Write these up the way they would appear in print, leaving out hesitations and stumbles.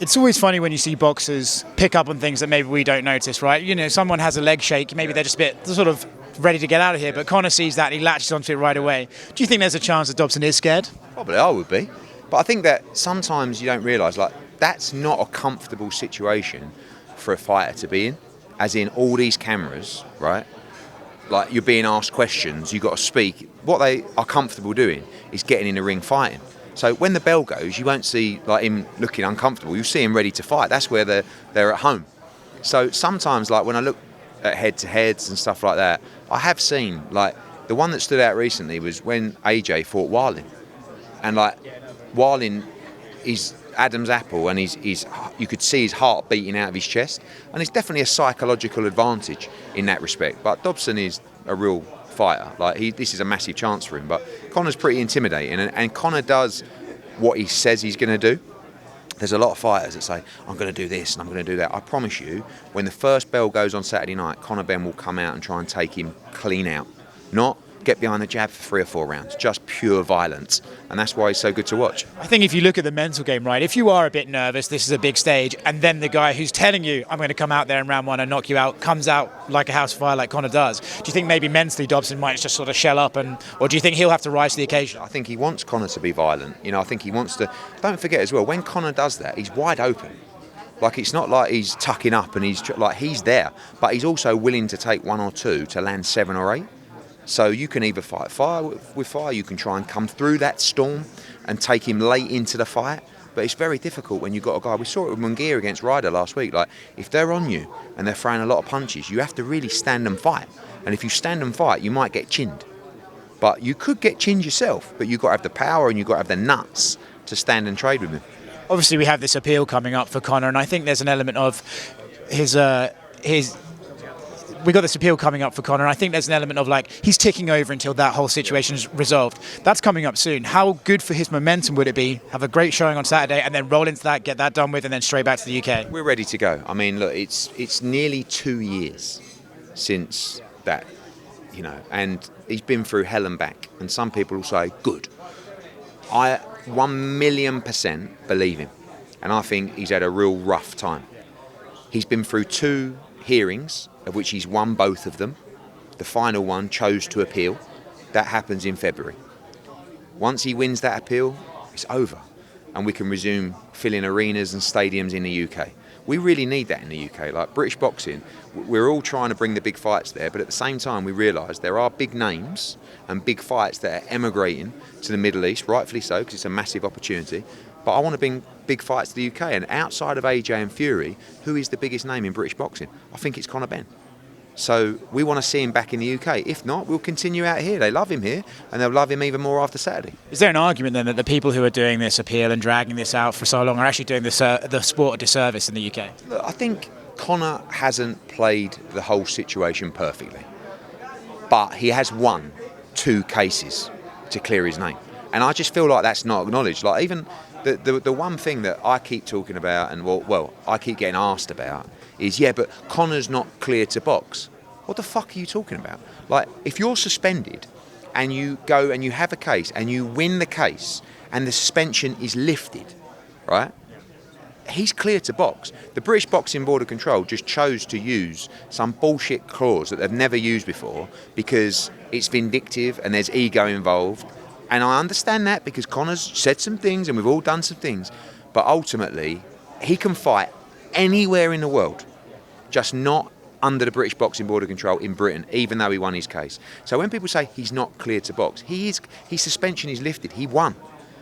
It's always funny when you see boxers pick up on things that maybe we don't notice, right? You know, someone has a leg shake, maybe they're just a bit sort of ready to get out of here, but Conor sees that and he latches onto it right away. Do you think there's a chance that Dobson is scared? Probably I would be. But I think that sometimes you don't realise, like, that's not a comfortable situation for a fighter to be in. As in, all these cameras, right? Like, you're being asked questions, you've got to speak. What they are comfortable doing is getting in the ring fighting. So when the bell goes, you won't see like him looking uncomfortable. You see him ready to fight. That's where they're at home. So sometimes, like when I look at head-to-heads and stuff like that, I have seen, like, the one that stood out recently was when AJ fought Warling. And like, Warling is Adam's apple, and he's you could see his heart beating out of his chest. And it's definitely a psychological advantage in that respect. But Dobson is a real fighter. Like, this is a massive chance for him. But Conor's pretty intimidating, and Conor does what he says he's going to do. There's a lot of fighters that say, I'm going to do this and I'm going to do that. I promise you, when the first bell goes on Saturday night, Conor Benn will come out and try and take him clean out. Not get behind the jab for 3 or 4 rounds, just pure violence. And that's why he's so good to watch. I think if you look at the mental game, right, if you are a bit nervous, this is a big stage, and then the guy who's telling you, I'm going to come out there in round 1 and knock you out, comes out like a house fire like Conor does, do you think maybe mentally Dobson might just sort of shell up, or do you think he'll have to rise to the occasion? I think he wants Conor to be violent. You know, I think he wants to... Don't forget as well, when Conor does that, he's wide open. Like, it's not like he's tucking up and he's there, but he's also willing to take 1 or 2 to land 7 or 8. So you can either fight fire with fire, you can try and come through that storm and take him late into the fight. But it's very difficult when you've got a guy. We saw it with Munguia against Ryder last week. Like, if they're on you and they're throwing a lot of punches, you have to really stand and fight. And if you stand and fight, you might get chinned. But you could get chinned yourself, but you've got to have the power and you've got to have the nuts to stand and trade with him. Obviously, we have this appeal coming up for Conor, and I think there's an element of his we got this appeal coming up for Conor, and I think there's an element of, like, he's ticking over until that whole situation is resolved. That's coming up soon. How good for his momentum would it be? Have a great showing on Saturday and then roll into that, get that done with, and then straight back to the UK? We're ready to go. I mean, look, it's nearly 2 years since that, you know, and he's been through hell and back. And some people will say, good. I 1,000,000% believe him. And I think he's had a real rough time. He's been through 2 hearings, of which he's won both of them. The final one chose to appeal. That happens in February. Once he wins that appeal, it's over. And we can resume filling arenas and stadiums in the UK. We really need that in the UK. Like, British boxing, we're all trying to bring the big fights there, but at the same time we realise there are big names and big fights that are emigrating to the Middle East, rightfully so, because it's a massive opportunity. But I want to bring big fights to the UK, and outside of AJ and Fury, who is the biggest name in British boxing? I think it's Conor Benn. So we want to see him back in the UK. If not, we'll continue out here. They love him here, and they'll love him even more after Saturday. Is there an argument then that the people who are doing this appeal and dragging this out for so long are actually doing the sport a disservice in the UK? Look, I think Conor hasn't played the whole situation perfectly, but he has won 2 cases to clear his name, and I just feel like that's not acknowledged. Like, even the one thing that I keep talking about, and well, I keep getting asked about, is, yeah, but Conor's not clear to box. What the fuck are you talking about? Like, if you're suspended and you go and you have a case and you win the case and the suspension is lifted, right? He's clear to box. The British Boxing Board of Control just chose to use some bullshit clause that they've never used before because it's vindictive and there's ego involved. And I understand that because Conor's said some things and we've all done some things. But ultimately, he can fight anywhere in the world, just not under the British Boxing Board of Control in Britain, even though he won his case. So when people say he's not cleared to box, his suspension is lifted, he won.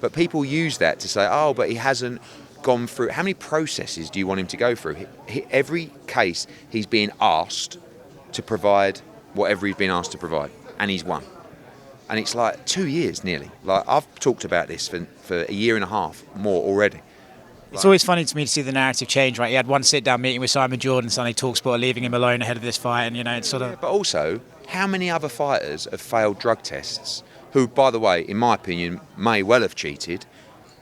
But people use that to say, oh, but he hasn't gone through. How many processes do you want him to go through? Every case he's being asked to provide whatever he's been asked to provide, and he's won. And it's like 2 years nearly. Like, I've talked about this for a year and a half more already. It's always funny to me to see the narrative change, right? He had one sit-down meeting with Simon Jordan, suddenly TalkSport are leaving him alone ahead of this fight, and, you know, it's sort of... Yeah, but also, how many other fighters have failed drug tests who, by the way, in my opinion, may well have cheated?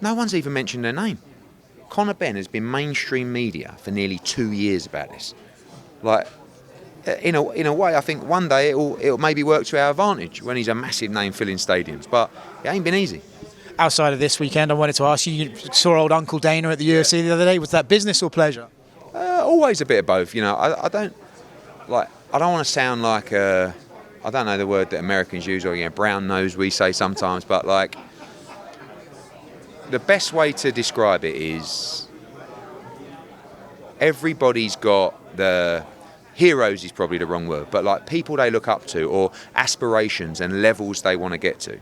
No one's even mentioned their name. Conor Benn has been mainstream media for nearly 2 years about this. Like, in a way, I think one day it'll maybe work to our advantage when he's a massive name filling stadiums, but it ain't been easy. outside of this weekend, I wanted to ask you, you saw old Uncle Dana at the UFC the other day. Was that business or pleasure? Always a bit of both. You know, I don't want to sound like I don't know the word that Americans use, or brown nose we say sometimes, but like the best way to describe it is everybody's got the heroes is probably the wrong word, but like people they look up to or aspirations and levels they want to get to.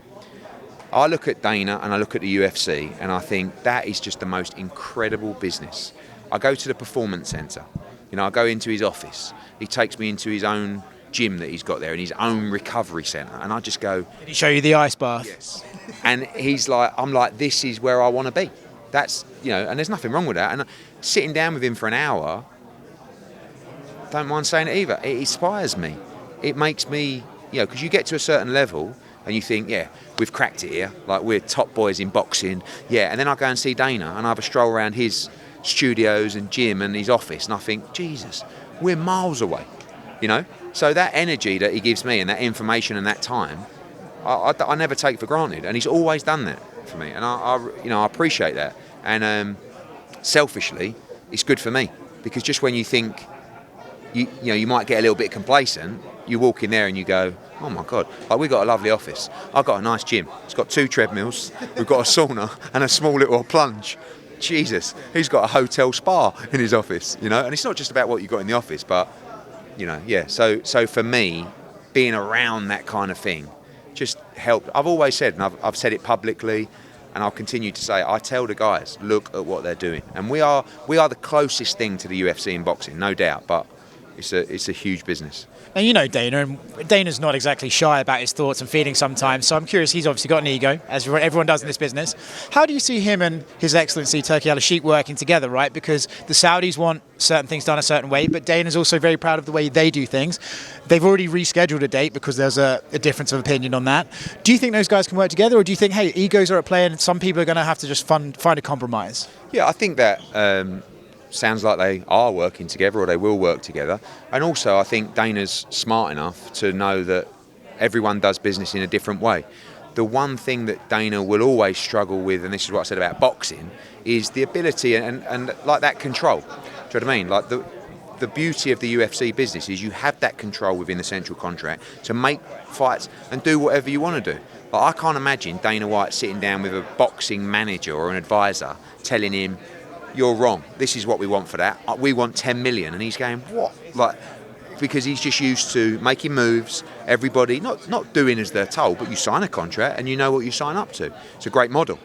I look at Dana and I look at the UFC and I think that is just the most incredible business. I go to the performance centre, I go into his office. He takes me into his own gym that he's got there and his own recovery centre, and I just go. Did he show you the ice bath? Yes. And I'm like, this is where I want to be. That's, and there's nothing wrong with that. And sitting down with him for an hour, don't mind saying it either, it inspires me. It makes me, because you get to a certain level and you think, yeah, we've cracked it here, like we're top boys in boxing, yeah. And then I go and see Dana and I have a stroll around his studios and gym and his office, and I think, Jesus, we're miles away, So that energy that he gives me and that information and that time, I never take for granted, and he's always done that for me, and I appreciate that. And selfishly, it's good for me, because just when you think you might get a little bit complacent, you walk in there and you go, oh my God, like we've got a lovely office. I've got a nice gym. It's got 2 treadmills. We've got a sauna and a small little plunge. Jesus, he's got a hotel spa in his office, and it's not just about what you've got in the office, but, yeah. So for me, being around that kind of thing just helped. I've always said, and I've said it publicly, and I'll continue to say, I tell the guys, look at what they're doing. And we are the closest thing to the UFC in boxing, no doubt, but it's a huge business. Now, you know Dana, and Dana's not exactly shy about his thoughts and feelings sometimes, so I'm curious, he's obviously got an ego, as everyone does in this business. How do you see him and His Excellency Turki Al-Sheikh working together, right? Because the Saudis want certain things done a certain way, but Dana's also very proud of the way they do things. They've already rescheduled a date because there's a difference of opinion on that. Do you think those guys can work together, or do you think, hey, egos are at play and some people are going to have to just find a compromise? Yeah, I think that sounds like they are working together, or they will work together. And also I think Dana's smart enough to know that everyone does business in a different way. The one thing that Dana will always struggle with, and this is what I said about boxing, is the ability and like that control. Do you know what I mean? Like the beauty of the UFC business is you have that control within the central contract to make fights and do whatever you want to do. Like, I can't imagine Dana White sitting down with a boxing manager or an advisor telling him, you're wrong, this is what we want for that, we want 10 million, and he's going, what? Like, because he's just used to making moves, everybody not doing as they're told, but you sign a contract and you know what you sign up to. It's a great model.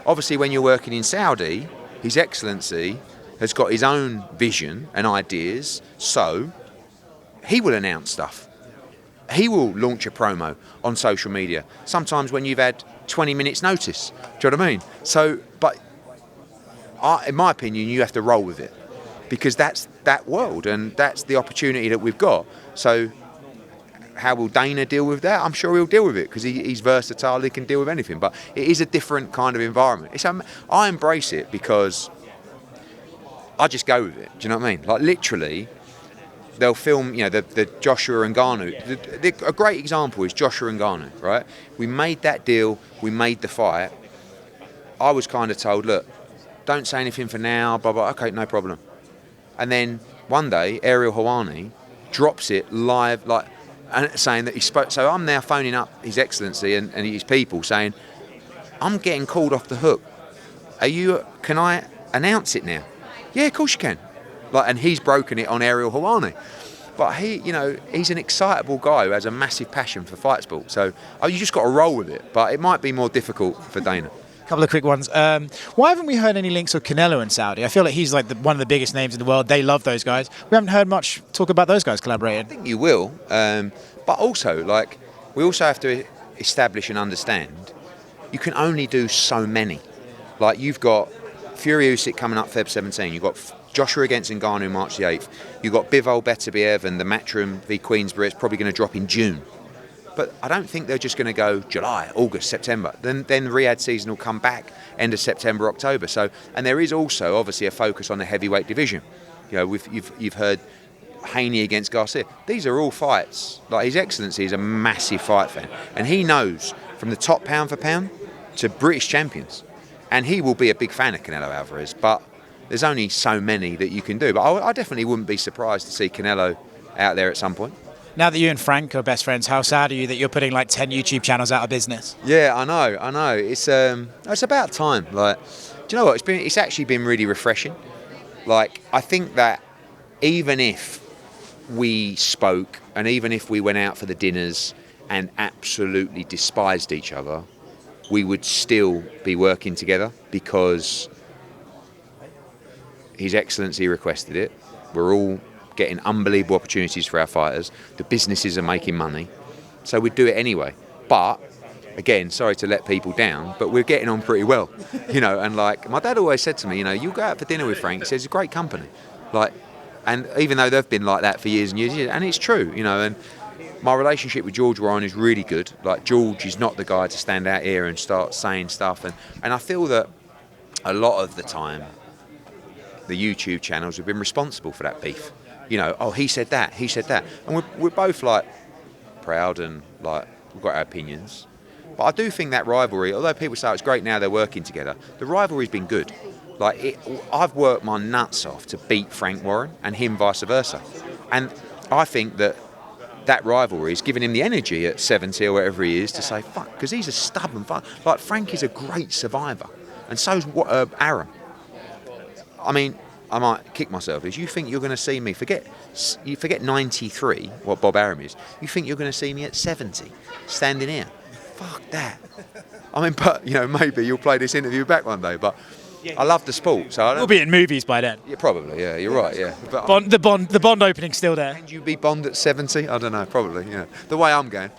Obviously, when you're working in Saudi, His Excellency has got his own vision and ideas, so he will announce stuff. He will launch a promo on social media, sometimes when you've had 20 minutes notice. Do you know what I mean? So, but in my opinion, you have to roll with it, because that's that world and that's the opportunity that we've got. So how will Dana deal with that? I'm sure he'll deal with it, because he's versatile, he can deal with anything, but it is a different kind of environment. I embrace it because I just go with it. Do you know what I mean? Like, literally, they'll film, the Joshua and Ngannou. A great example is Joshua and Ngannou, right? We made that deal, we made the fight. I was kind of told, look, don't say anything for now, blah, blah, okay, no problem. And then one day, Ariel Helwani drops it live, and saying that he spoke. So I'm now phoning up His Excellency and his people saying, I'm getting called off the hook. Can I announce it now? Yeah, of course you can. And he's broken it on Ariel Helwani. But he's an excitable guy who has a massive passion for fight sport. So you just got to roll with it. But it might be more difficult for Dana. Couple of quick ones. Why haven't we heard any links of Canelo and Saudi? I feel like he's like one of the biggest names in the world. They love those guys. We haven't heard much talk about those guys collaborating. I think you will. But also, we also have to establish and understand you can only do so many. You've got Fury Usyk coming up Feb 17. You've got Joshua against Ngannou March the 8th. You've got Bivol Beterbiev and the Matchroom v Queensberry. It's probably going to drop in June. But I don't think they're just going to go July, August, September. Then Riyadh season will come back end of September, October. So, and there is also obviously a focus on the heavyweight division. You've heard Haney against Garcia. These are all fights. His Excellency is a massive fight fan, and he knows from the top pound for pound, to British champions. And he will be a big fan of Canelo Alvarez, but there's only so many that you can do. But I definitely wouldn't be surprised to see Canelo out there at some point. Now that you and Frank are best friends, how sad are you that you're putting like 10 YouTube channels out of business? Yeah, I know. It's about time. Like, do you know what? It's actually been really refreshing. Like, I think that even if we spoke and even if we went out for the dinners and absolutely despised each other, we would still be working together because His Excellency requested it. We're all getting unbelievable opportunities for our fighters. The businesses are making money. So we'd do it anyway. But, again, sorry to let people down, but we're getting on pretty well. And like, my dad always said to me, you go out for dinner with Frank, he says, it's a great company. Like, and even though they've been like that for years and years, and it's true, and my relationship with George Warren is really good. Like, George is not the guy to stand out here and start saying stuff. And I feel that a lot of the time, the YouTube channels have been responsible for that beef. He said that. And we're both, like, proud and, like, we've got our opinions. But I do think that rivalry, although people say it's great now they're working together, the rivalry's been good. Like, I've worked my nuts off to beat Frank Warren and him vice versa. And I think that rivalry is giving him the energy at 70 or whatever he is to say, fuck, because he's a stubborn fuck. Like, Frank is a great survivor. And so's Aaron. I mean, I might kick myself. Is you think you're going to see me, forget 93, what Bob Arum is, you think you're going to see me at 70, standing here. Fuck that. I mean, but, maybe you'll play this interview back one day, but I love the sport. So We'll be in movies by then. Yeah, probably, yeah, you're right, yeah. But The Bond opening's still there. Can you be Bond at 70? I don't know, probably, The way I'm going,